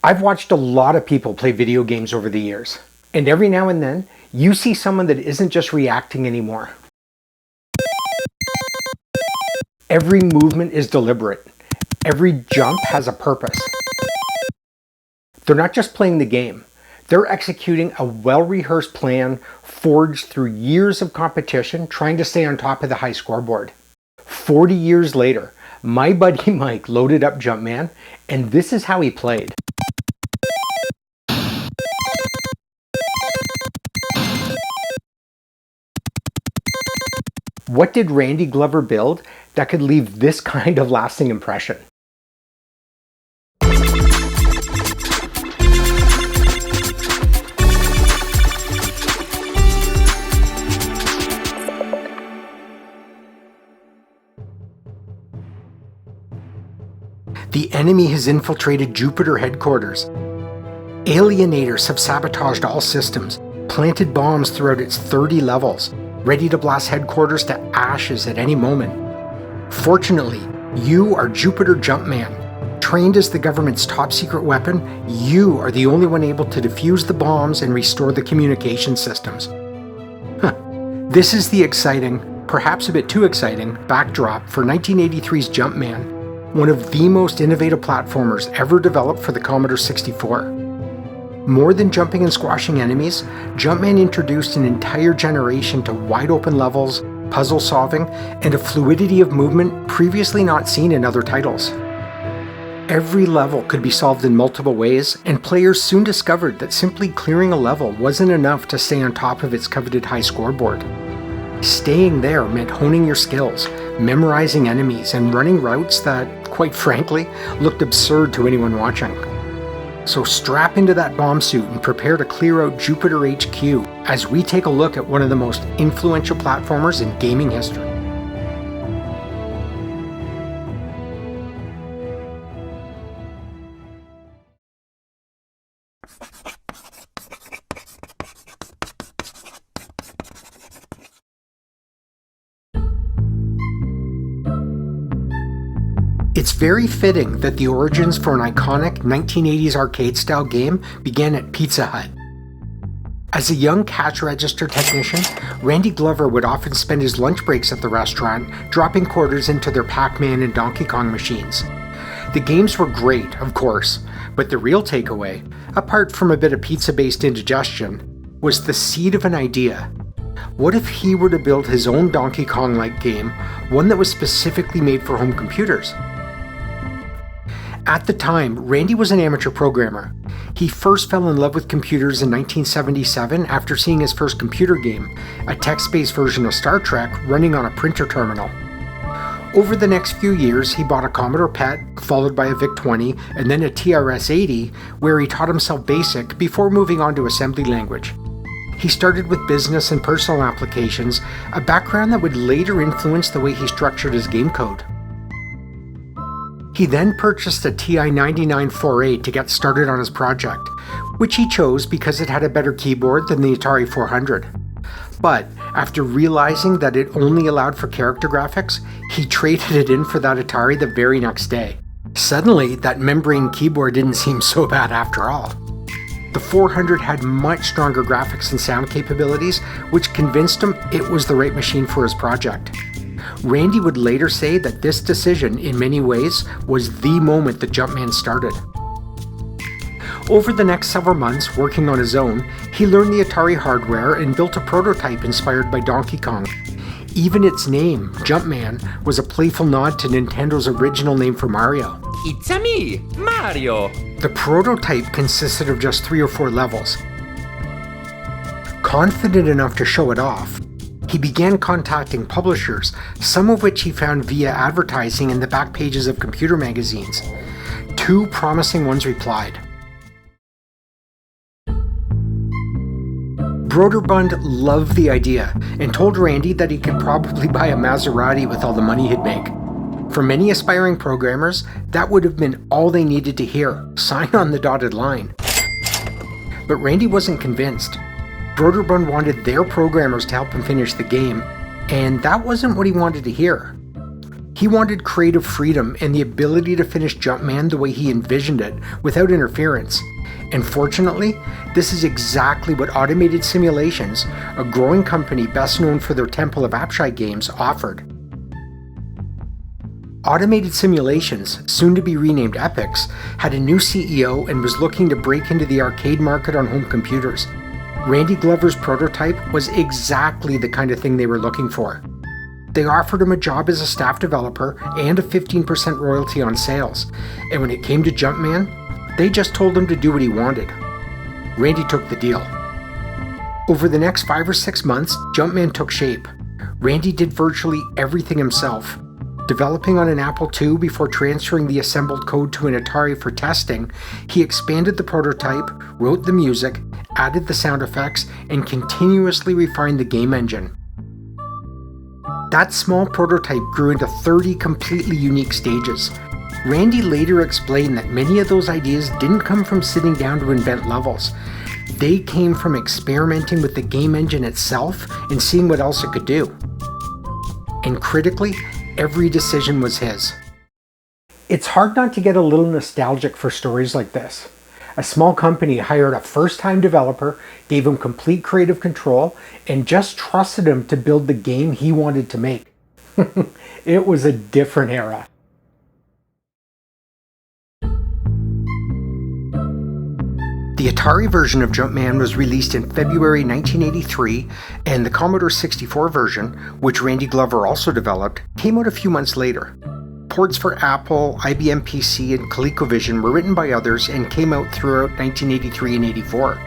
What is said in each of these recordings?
I've watched a lot of people play video games over the years, and every now and then, you see someone that isn't just reacting anymore. Every movement is deliberate. Every jump has a purpose. They're not just playing the game. They're executing a well-rehearsed plan forged through years of competition, trying to stay on top of the high scoreboard. 40 years later, my buddy Mike loaded up Jumpman, and this is how he played. What did Randy Glover build that could leave this kind of lasting impression? The enemy has infiltrated Jupiter headquarters. Alienators have sabotaged all systems, planted bombs throughout its 30 levels, ready to blast headquarters to ashes at any moment. Fortunately, you are Jupiter Jumpman. Trained as the government's top secret weapon, you are the only one able to defuse the bombs and restore the communication systems. This is the exciting, perhaps a bit too exciting, backdrop for 1983's Jumpman, one of the most innovative platformers ever developed for the Commodore 64. More than jumping and squashing enemies, Jumpman introduced an entire generation to wide open levels, puzzle solving, and a fluidity of movement previously not seen in other titles. Every level could be solved in multiple ways, and players soon discovered that simply clearing a level wasn't enough to stay on top of its coveted high scoreboard. Staying there meant honing your skills, memorizing enemies, and running routes that, quite frankly, looked absurd to anyone watching. So strap into that bomb suit and prepare to clear out Jupiter HQ as we take a look at one of the most influential platformers in gaming history. It's very fitting that the origins for an iconic 1980s arcade-style game began at Pizza Hut. As a young cash register technician, Randy Glover would often spend his lunch breaks at the restaurant, dropping quarters into their Pac-Man and Donkey Kong machines. The games were great, of course, but the real takeaway, apart from a bit of pizza-based indigestion, was the seed of an idea. What if he were to build his own Donkey Kong-like game, one that was specifically made for home computers? At the time, Randy was an amateur programmer. He first fell in love with computers in 1977 after seeing his first computer game, a text-based version of Star Trek running on a printer terminal. Over the next few years, he bought a Commodore PET, followed by a VIC-20, and then a TRS-80, where he taught himself BASIC before moving on to assembly language. He started with business and personal applications, a background that would later influence the way he structured his game code. He then purchased a TI-9948 to get started on his project, which he chose because it had a better keyboard than the Atari 400. But after realizing that it only allowed for character graphics, he traded it in for that Atari the very next day. Suddenly, that membrane keyboard didn't seem so bad after all. The 400 had much stronger graphics and sound capabilities, which convinced him it was the right machine for his project. Randy would later say that this decision, in many ways, was the moment that Jumpman started. Over the next several months, working on his own, he learned the Atari hardware and built a prototype inspired by Donkey Kong. Even its name, Jumpman, was a playful nod to Nintendo's original name for Mario. It's a me, Mario! The prototype consisted of just 3 or 4 levels. Confident enough to show it off, he began contacting publishers, some of which he found via advertising in the back pages of computer magazines. 2 promising ones replied. Broderbund loved the idea and told Randy that he could probably buy a Maserati with all the money he'd make. For many aspiring programmers, that would have been all they needed to hear, sign on the dotted line. But Randy wasn't convinced. Broderbund wanted their programmers to help him finish the game, and that wasn't what he wanted to hear. He wanted creative freedom and the ability to finish Jumpman the way he envisioned it, without interference. And fortunately, this is exactly what Automated Simulations, a growing company best known for their Temple of Apshai games, offered. Automated Simulations, soon to be renamed Epyx, had a new CEO and was looking to break into the arcade market on home computers. Randy Glover's prototype was exactly the kind of thing they were looking for. They offered him a job as a staff developer and a 15% royalty on sales, and when it came to Jumpman, they just told him to do what he wanted. Randy took the deal. Over the next 5 or 6 months, Jumpman took shape. Randy did virtually everything himself. Developing on an Apple II before transferring the assembled code to an Atari for testing, he expanded the prototype, wrote the music, added the sound effects, and continuously refined the game engine. That small prototype grew into 30 completely unique stages. Randy later explained that many of those ideas didn't come from sitting down to invent levels. They came from experimenting with the game engine itself and seeing what else it could do. And critically, every decision was his. It's hard not to get a little nostalgic for stories like this. A small company hired a first-time developer, gave him complete creative control, and just trusted him to build the game he wanted to make. It was a different era. The Atari version of Jumpman was released in February 1983, and the Commodore 64 version, which Randy Glover also developed, came out a few months later. Ports for Apple, IBM PC, and ColecoVision were written by others and came out throughout 1983 and 84.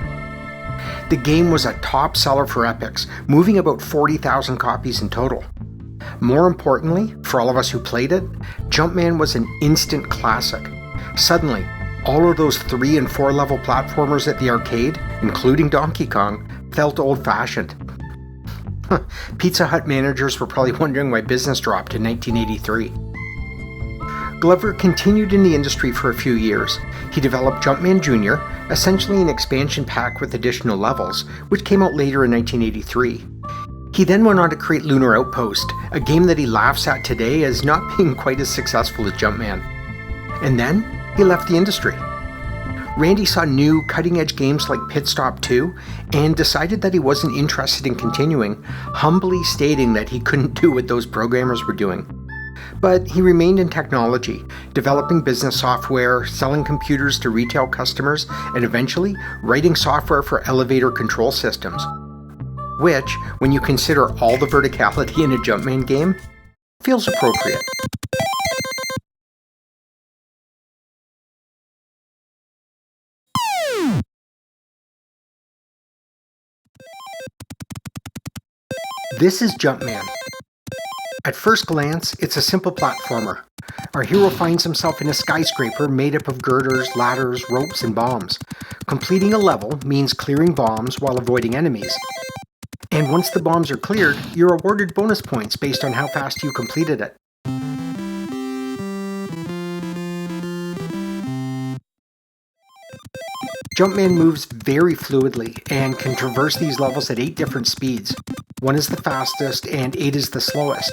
The game was a top seller for Epyx, moving about 40,000 copies in total. More importantly, for all of us who played it, Jumpman was an instant classic. Suddenly, all of those 3 and 4 level platformers at the arcade, including Donkey Kong, felt old-fashioned. Pizza Hut managers were probably wondering why business dropped in 1983. Glover continued in the industry for a few years. He developed Jumpman Jr., essentially an expansion pack with additional levels, which came out later in 1983. He then went on to create Lunar Outpost, a game that he laughs at today as not being quite as successful as Jumpman. And then, he left the industry. Randy saw new, cutting-edge games like Pit Stop 2 and decided that he wasn't interested in continuing, humbly stating that he couldn't do what those programmers were doing. But he remained in technology, developing business software, selling computers to retail customers, and eventually writing software for elevator control systems. Which, when you consider all the verticality in a Jumpman game, feels appropriate. This is Jumpman. At first glance, it's a simple platformer. Our hero finds himself in a skyscraper made up of girders, ladders, ropes, and bombs. Completing a level means clearing bombs while avoiding enemies. And once the bombs are cleared, you're awarded bonus points based on how fast you completed it. Jumpman moves very fluidly and can traverse these levels at 8 different speeds. 1 is the fastest and 8 is the slowest.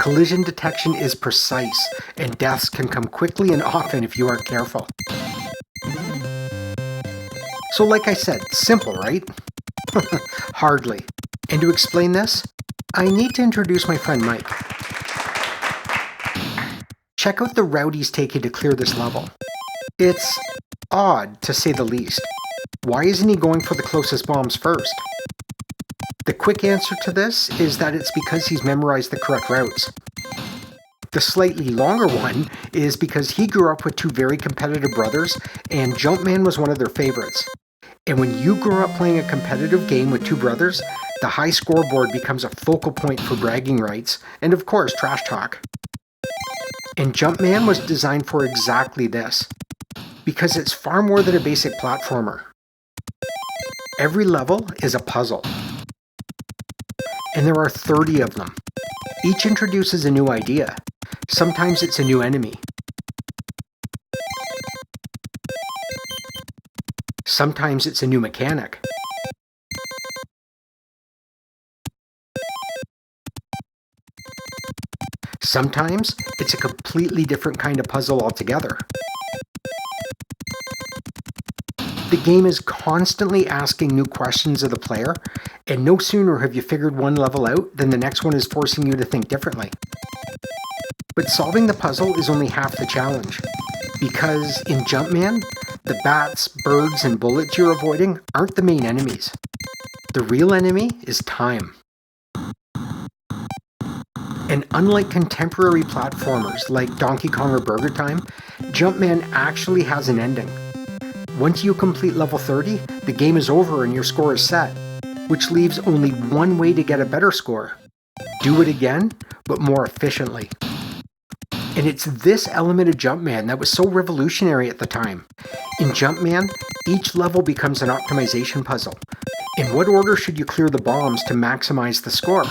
Collision detection is precise, and deaths can come quickly and often if you aren't careful. So like I said, simple, right? Hardly. And to explain this, I need to introduce my friend Mike. Check out the route he's taking to clear this level. It's odd, to say the least. Why isn't he going for the closest bombs first? The quick answer to this is that it's because he's memorized the correct routes. The slightly longer one is because he grew up with 2 very competitive brothers, and Jumpman was one of their favorites. And when you grow up playing a competitive game with 2 brothers, the high scoreboard becomes a focal point for bragging rights, and of course, trash talk. And Jumpman was designed for exactly this, because it's far more than a basic platformer. Every level is a puzzle. And there are 30 of them. Each introduces a new idea. Sometimes it's a new enemy. Sometimes it's a new mechanic. Sometimes it's a completely different kind of puzzle altogether. The game is constantly asking new questions of the player, and no sooner have you figured one level out than the next one is forcing you to think differently. But solving the puzzle is only half the challenge, because in Jumpman, the bats, birds, and bullets you're avoiding aren't the main enemies. The real enemy is time. And unlike contemporary platformers like Donkey Kong or Burger Time, Jumpman actually has an ending. Once you complete level 30, the game is over and your score is set, which leaves only one way to get a better score. Do it again, but more efficiently. And it's this element of Jumpman that was so revolutionary at the time. In Jumpman, each level becomes an optimization puzzle. In what order should you clear the bombs to maximize the score?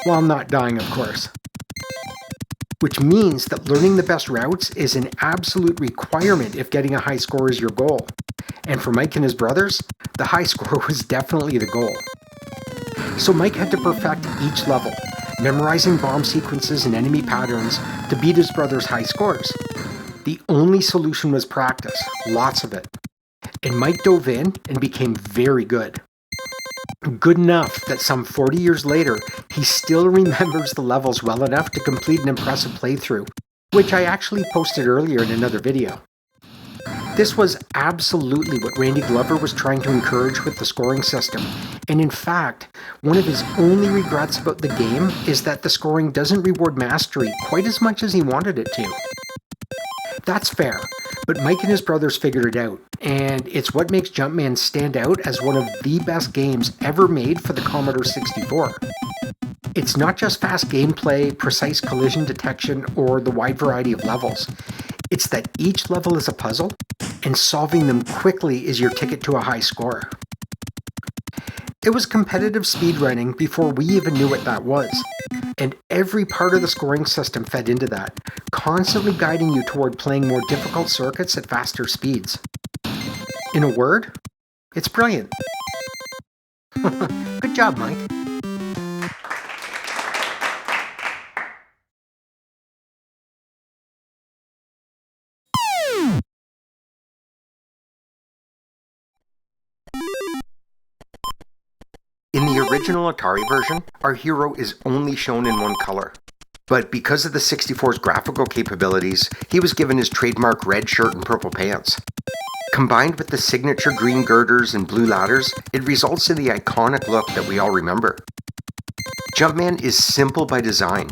While not dying, of course. Which means that learning the best routes is an absolute requirement if getting a high score is your goal. And for Mike and his brothers, the high score was definitely the goal. So Mike had to perfect each level, memorizing bomb sequences and enemy patterns to beat his brother's high scores. The only solution was practice, lots of it. And Mike dove in and became very good. Good enough that some 40 years later, he still remembers the levels well enough to complete an impressive playthrough, which I actually posted earlier in another video. This was absolutely what Randy Glover was trying to encourage with the scoring system, and in fact, one of his only regrets about the game is that the scoring doesn't reward mastery quite as much as he wanted it to. That's fair, but Mike and his brothers figured it out, and it's what makes Jumpman stand out as one of the best games ever made for the Commodore 64. It's not just fast gameplay, precise collision detection, or the wide variety of levels. It's that each level is a puzzle, and solving them quickly is your ticket to a high score. It was competitive speedrunning before we even knew what that was, and every part of the scoring system fed into that, constantly guiding you toward playing more difficult circuits at faster speeds. In a word, it's brilliant. Good job, Mike. In the original Atari version, our hero is only shown in one color. But because of the 64's graphical capabilities, he was given his trademark red shirt and purple pants. Combined with the signature green girders and blue ladders, it results in the iconic look that we all remember. Jumpman is simple by design.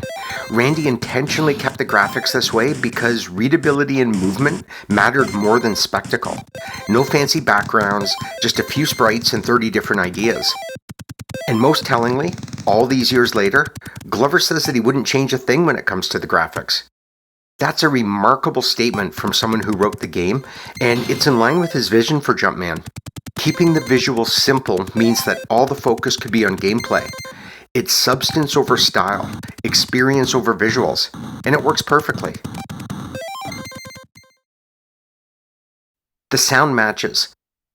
Randy intentionally kept the graphics this way because readability and movement mattered more than spectacle. No fancy backgrounds, just a few sprites and 30 different ideas. And most tellingly, all these years later, Glover says that he wouldn't change a thing when it comes to the graphics. That's a remarkable statement from someone who wrote the game, and it's in line with his vision for Jumpman. Keeping the visuals simple means that all the focus could be on gameplay. It's substance over style, experience over visuals, and it works perfectly. The sound matches.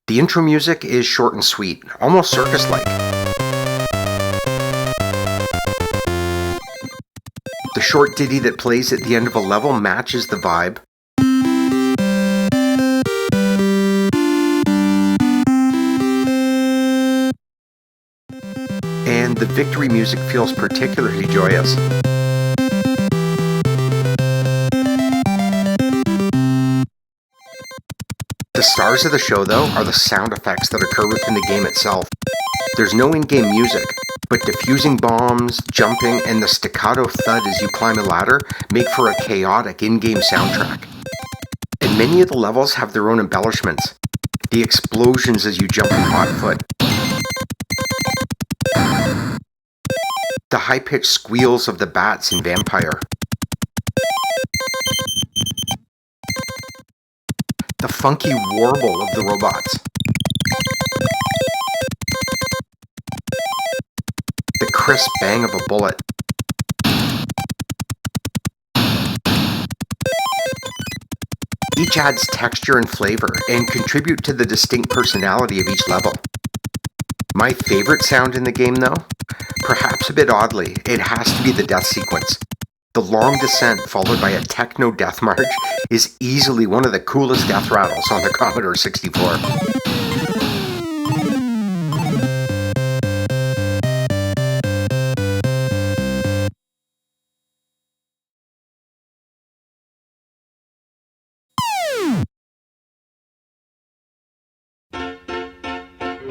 The intro music is short and sweet, almost circus-like. The short ditty that plays at the end of a level matches the vibe. And the victory music feels particularly joyous. The stars of the show, though, are the sound effects that occur within the game itself. There's no in-game music, but diffusing bombs, jumping, and the staccato thud as you climb a ladder make for a chaotic in-game soundtrack. And many of the levels have their own embellishments. The explosions as you jump in hot-foot. The high-pitched squeals of the bats in Vampire. The funky warble of the robots. The crisp bang of a bullet. Each adds texture and flavor and contribute to the distinct personality of each level. My favorite sound in the game, though? Perhaps a bit oddly, it has to be the death sequence. The long descent followed by a techno death march is easily one of the coolest death rattles on the Commodore 64.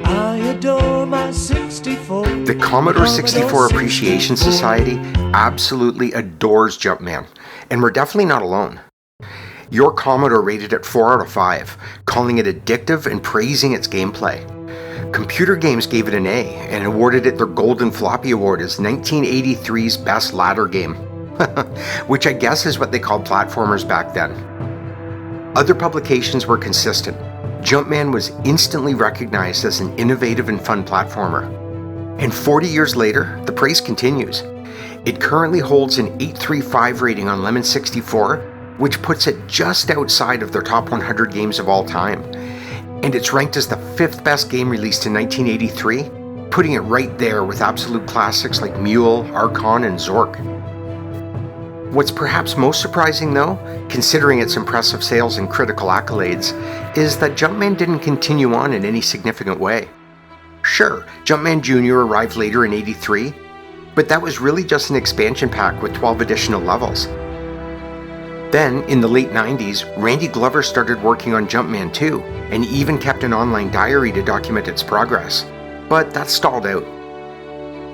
I adore my 64. The Commodore 64 Appreciation Society absolutely adores Jumpman, and we're definitely not alone. Your Commodore rated it 4 out of 5, calling it addictive and praising its gameplay. Computer Games gave it an A and awarded it their Golden Floppy Award as 1983's best ladder game, which I guess is what they called platformers back then. Other publications were consistent. Jumpman was instantly recognized as an innovative and fun platformer. And 40 years later, the praise continues. It currently holds an 835 rating on Lemon 64, which puts it just outside of their top 100 games of all time. And it's ranked as the 5th best game released in 1983, putting it right there with absolute classics like Mule, Archon, and Zork. What's perhaps most surprising though, considering its impressive sales and critical accolades, is that Jumpman didn't continue on in any significant way. Sure, Jumpman Jr. arrived later in '83, but that was really just an expansion pack with 12 additional levels. Then, in the late 90s, Randy Glover started working on Jumpman 2, and even kept an online diary to document its progress. But that stalled out.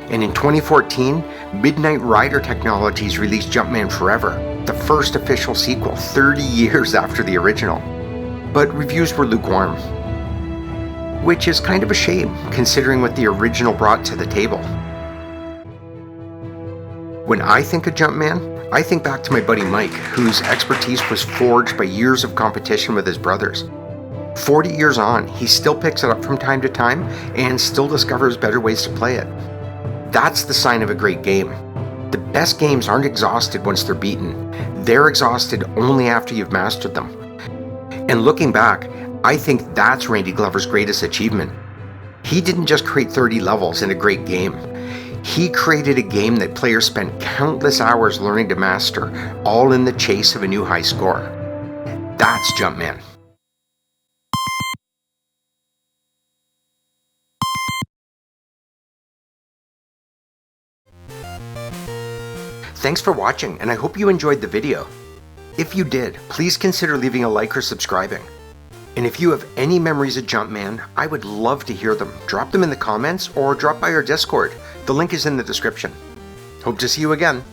And in 2014, Midnight Rider Technologies released Jumpman Forever, the first official sequel 30 years after the original. But reviews were lukewarm, which is kind of a shame considering what the original brought to the table. When I think of Jumpman, I think back to my buddy Mike, whose expertise was forged by years of competition with his brothers. 40 years on, he still picks it up from time to time and still discovers better ways to play it. That's the sign of a great game. The best games aren't exhausted once they're beaten. They're exhausted only after you've mastered them. And looking back, I think that's Randy Glover's greatest achievement. He didn't just create 30 levels in a great game. He created a game that players spent countless hours learning to master, all in the chase of a new high score. That's Jumpman. Thanks for watching, and I hope you enjoyed the video. If you did, please consider leaving a like or subscribing. And if you have any memories of Jumpman, I would love to hear them. Drop them in the comments or drop by our Discord. The link is in the description. Hope to see you again.